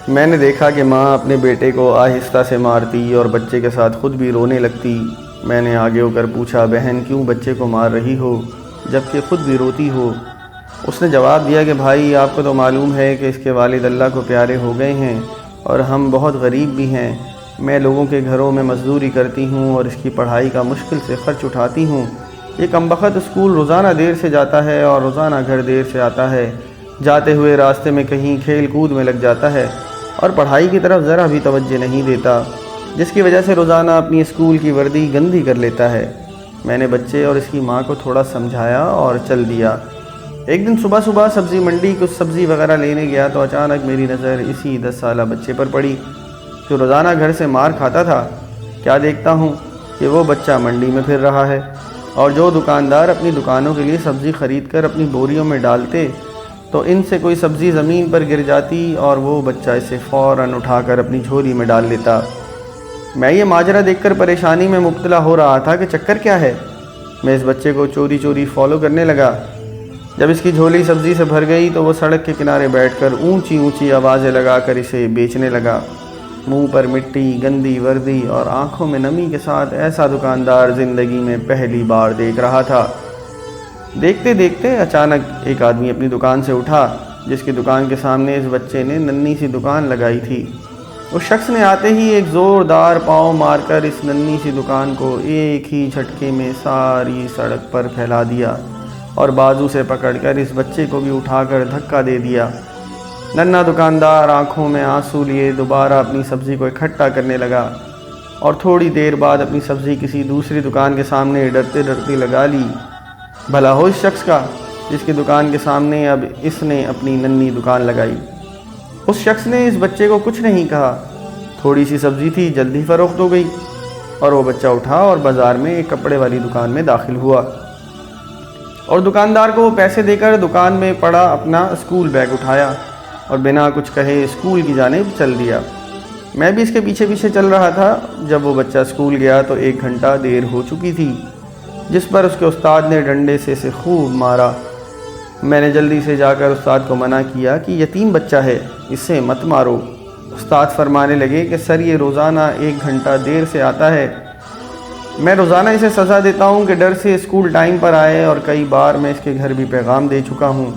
میں نے دیکھا کہ ماں اپنے بیٹے کو آہستہ سے مارتی اور بچے کے ساتھ خود بھی رونے لگتی۔ میں نے آگے ہو کر پوچھا، بہن کیوں بچے کو مار رہی ہو جبکہ خود بھی روتی ہو؟ اس نے جواب دیا کہ بھائی آپ کو تو معلوم ہے کہ اس کے والد اللہ کو پیارے ہو گئے ہیں اور ہم بہت غریب بھی ہیں۔ میں لوگوں کے گھروں میں مزدوری کرتی ہوں اور اس کی پڑھائی کا مشکل سے خرچ اٹھاتی ہوں۔ یہ کمبخت اسکول روزانہ دیر سے جاتا ہے اور روزانہ گھر دیر سے آتا ہے، جاتے ہوئے راستے میں کہیں کھیل کود میں لگ جاتا ہے اور پڑھائی کی طرف ذرا بھی توجہ نہیں دیتا، جس کی وجہ سے روزانہ اپنی اسکول کی وردی گندی کر لیتا ہے۔ میں نے بچے اور اس کی ماں کو تھوڑا سمجھایا اور چل دیا۔ ایک دن صبح سبزی منڈی کچھ سبزی وغیرہ لینے گیا تو اچانک میری نظر اسی 10 سالہ بچے پر پڑی جو روزانہ گھر سے مار کھاتا تھا۔ کیا دیکھتا ہوں کہ وہ بچہ منڈی میں پھر رہا ہے، اور جو دکاندار اپنی دکانوں کے لیے سبزی خرید کر اپنی بوریوں میں ڈالتے تو ان سے کوئی سبزی زمین پر گر جاتی اور وہ بچہ اسے فوراً اٹھا کر اپنی جھولی میں ڈال لیتا۔ میں یہ ماجرا دیکھ کر پریشانی میں مبتلا ہو رہا تھا کہ چکر کیا ہے۔ میں اس بچے کو چوری چوری فالو کرنے لگا۔ جب اس کی جھولی سبزی سے بھر گئی تو وہ سڑک کے کنارے بیٹھ کر اونچی اونچی آوازیں لگا کر اسے بیچنے لگا۔ منہ پر مٹی، گندی وردی اور آنکھوں میں نمی کے ساتھ ایسا دکاندار زندگی میں پہلی بار دیکھ رہا تھا۔ دیکھتے دیکھتے اچانک ایک آدمی اپنی دکان سے اٹھا جس کی دکان کے سامنے اس بچے نے ننھی سی دکان لگائی تھی۔ اس شخص نے آتے ہی ایک زوردار پاؤں مار کر اس ننھی سی دکان کو ایک ہی جھٹکے میں ساری سڑک پر پھیلا دیا اور بازو سے پکڑ کر اس بچے کو بھی اٹھا کر دھکا دے دیا۔ ننھا دکاندار آنکھوں میں آنسو لیے دوبارہ اپنی سبزی کو اکٹھا کرنے لگا اور تھوڑی دیر بعد اپنی سبزی کسی دوسری دکان کے سامنے ڈرتے ڈرتے لگا لی۔ بھلا ہو اس شخص کا جس کی دکان کے سامنے اب اس نے اپنی ننھی دکان لگائی۔ اس شخص نے اس بچے کو کچھ نہیں کہا۔ تھوڑی سی سبزی تھی، جلدی فروخت ہو گئی اور وہ بچہ اٹھا اور بازار میں ایک کپڑے والی دکان میں داخل ہوا اور دکاندار کو وہ پیسے دے کر دکان میں پڑا اپنا اسکول بیگ اٹھایا اور بنا کچھ کہے اسکول کی جانب چل دیا۔ میں بھی اس کے پیچھے پیچھے چل رہا تھا۔ جب وہ بچہ اسکول گیا تو 1 گھنٹہ دیر ہو چکی تھی، جس پر اس کے استاد نے ڈنڈے سے اسے خوب مارا۔ میں نے جلدی سے جا کر استاد کو منع کیا کہ یتیم بچہ ہے، اسے مت مارو۔ استاد فرمانے لگے کہ سر یہ روزانہ 1 گھنٹہ دیر سے آتا ہے، میں روزانہ اسے سزا دیتا ہوں کہ ڈر سے اسکول ٹائم پر آئے اور کئی بار میں اس کے گھر بھی پیغام دے چکا ہوں۔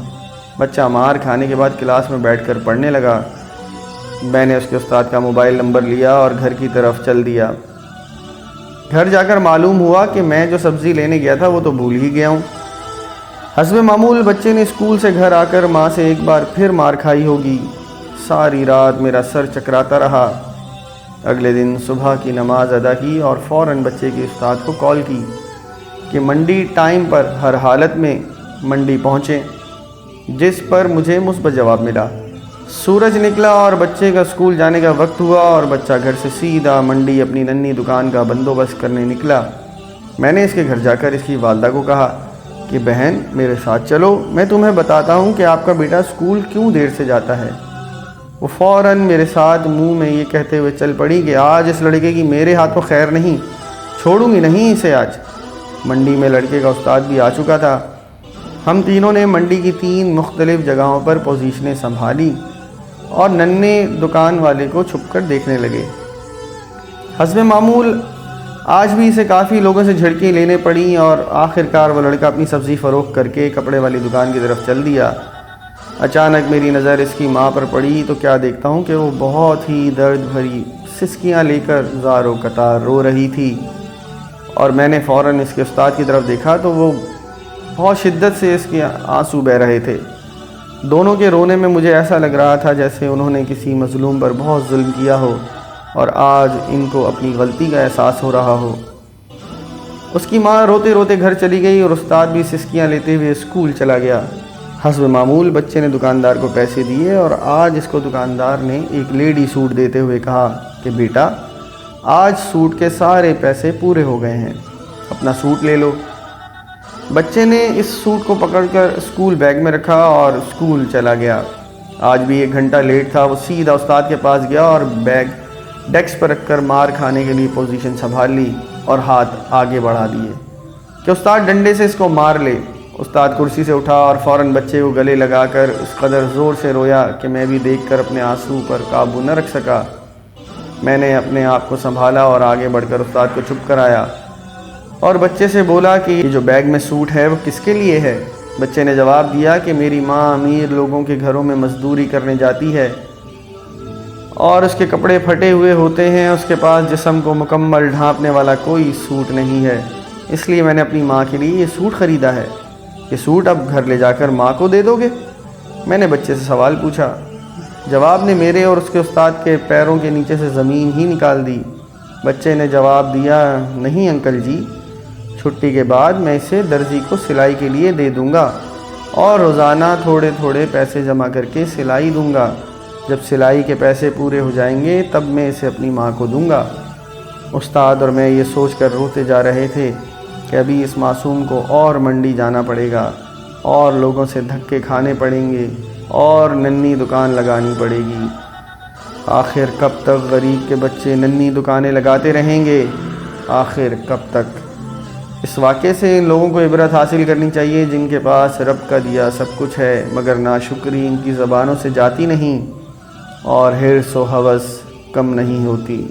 بچہ مار کھانے کے بعد کلاس میں بیٹھ کر پڑھنے لگا۔ میں نے اس کے استاد کا موبائل نمبر لیا اور گھر کی طرف چل دیا۔ گھر جا کر معلوم ہوا کہ میں جو سبزی لینے گیا تھا وہ تو بھول ہی گیا ہوں۔ حسب معمول بچے نے اسکول سے گھر آ کر ماں سے ایک بار پھر مار کھائی ہوگی۔ ساری رات میرا سر چکراتا رہا۔ اگلے دن صبح کی نماز ادا کی اور فوراً بچے کے استاد کو کال کی کہ منڈی ٹائم پر ہر حالت میں منڈی پہنچیں، جس پر مجھے مثبت جواب ملا۔ سورج نکلا اور بچے کا اسکول جانے کا وقت ہوا اور بچہ گھر سے سیدھا منڈی اپنی ننھی دکان کا بندوبست کرنے نکلا۔ میں نے اس کے گھر جا کر اس کی والدہ کو کہا کہ بہن میرے ساتھ چلو، میں تمہیں بتاتا ہوں کہ آپ کا بیٹا اسکول کیوں دیر سے جاتا ہے۔ وہ فوراً میرے ساتھ منہ میں یہ کہتے ہوئے چل پڑی کہ آج اس لڑکے کی میرے ہاتھوں خیر نہیں، چھوڑوں گی نہیں اسے آج۔ منڈی میں لڑکے کا استاد بھی آ چکا تھا۔ ہم تینوں نے منڈی کی 3 مختلف جگہوں پر پوزیشنیں سنبھالی اور ننھے دکان والے کو چھپ کر دیکھنے لگے۔ حسب معمول آج بھی اسے کافی لوگوں سے جھڑکیں لینے پڑیں اور آخرکار وہ لڑکا اپنی سبزی فروخت کر کے کپڑے والی دکان کی طرف چل دیا۔ اچانک میری نظر اس کی ماں پر پڑی تو کیا دیکھتا ہوں کہ وہ بہت ہی درد بھری سسکیاں لے کر زار و قطار رو رہی تھی، اور میں نے فوراً اس کے استاد کی طرف دیکھا تو وہ بہت شدت سے اس کے آنسو بہہ رہے تھے۔ دونوں کے رونے میں مجھے ایسا لگ رہا تھا جیسے انہوں نے کسی مظلوم پر بہت ظلم کیا ہو اور آج ان کو اپنی غلطی کا احساس ہو رہا ہو۔ اس کی ماں روتے روتے گھر چلی گئی اور استاد بھی سسکیاں لیتے ہوئے اسکول چلا گیا۔ حسب معمول بچے نے دکاندار کو پیسے دیے اور آج اس کو دکاندار نے ایک لیڈی سوٹ دیتے ہوئے کہا کہ بیٹا آج سوٹ کے سارے پیسے پورے ہو گئے ہیں، اپنا سوٹ لے لو۔ بچے نے اس سوٹ کو پکڑ کر اسکول بیگ میں رکھا اور اسکول چلا گیا۔ آج بھی 1 گھنٹہ لیٹ تھا۔ وہ سیدھا استاد کے پاس گیا اور بیگ ڈیسک پر رکھ کر مار کھانے کے لیے پوزیشن سنبھال لی اور ہاتھ آگے بڑھا دیے کہ استاد ڈنڈے سے اس کو مار لے۔ استاد کرسی سے اٹھا اور فوراً بچے کو گلے لگا کر اس قدر زور سے رویا کہ میں بھی دیکھ کر اپنے آنسو پر قابو نہ رکھ سکا۔ میں نے اپنے آپ کو سنبھالا اور آگے بڑھ کر استاد کو چپ کرایا اور بچے سے بولا کہ یہ جو بیگ میں سوٹ ہے وہ کس کے لیے ہے؟ بچے نے جواب دیا کہ میری ماں امیر لوگوں کے گھروں میں مزدوری کرنے جاتی ہے اور اس کے کپڑے پھٹے ہوئے ہوتے ہیں، اس کے پاس جسم کو مکمل ڈھانپنے والا کوئی سوٹ نہیں ہے، اس لیے میں نے اپنی ماں کے لیے یہ سوٹ خریدا ہے۔ یہ سوٹ اب گھر لے جا کر ماں کو دے دو گے؟ میں نے بچے سے سوال پوچھا۔ جواب نے میرے اور اس کے استاد کے پیروں کے نیچے سے زمین ہی نکال دی۔ بچے نے جواب دیا، نہیں انکل جی، چھٹی کے بعد میں اسے درزی کو سلائی کے لیے دے دوں گا اور روزانہ تھوڑے تھوڑے پیسے جمع کر کے سلائی دوں گا۔ جب سلائی کے پیسے پورے ہو جائیں گے تب میں اسے اپنی ماں کو دوں گا۔ استاد اور میں یہ سوچ کر روتے جا رہے تھے کہ ابھی اس معصوم کو اور منڈی جانا پڑے گا اور لوگوں سے دھکے کھانے پڑیں گے اور ننھی دکان لگانی پڑے گی۔ آخر کب تک غریب کے بچے ننھی دکانیں لگاتے رہیں گے؟ آخر کب تک؟ اس واقعے سے ان لوگوں کو عبرت حاصل کرنی چاہیے جن کے پاس رب کا دیا سب کچھ ہے مگر ناشکری ان کی زبانوں سے جاتی نہیں اور حرص و ہوس کم نہیں ہوتی۔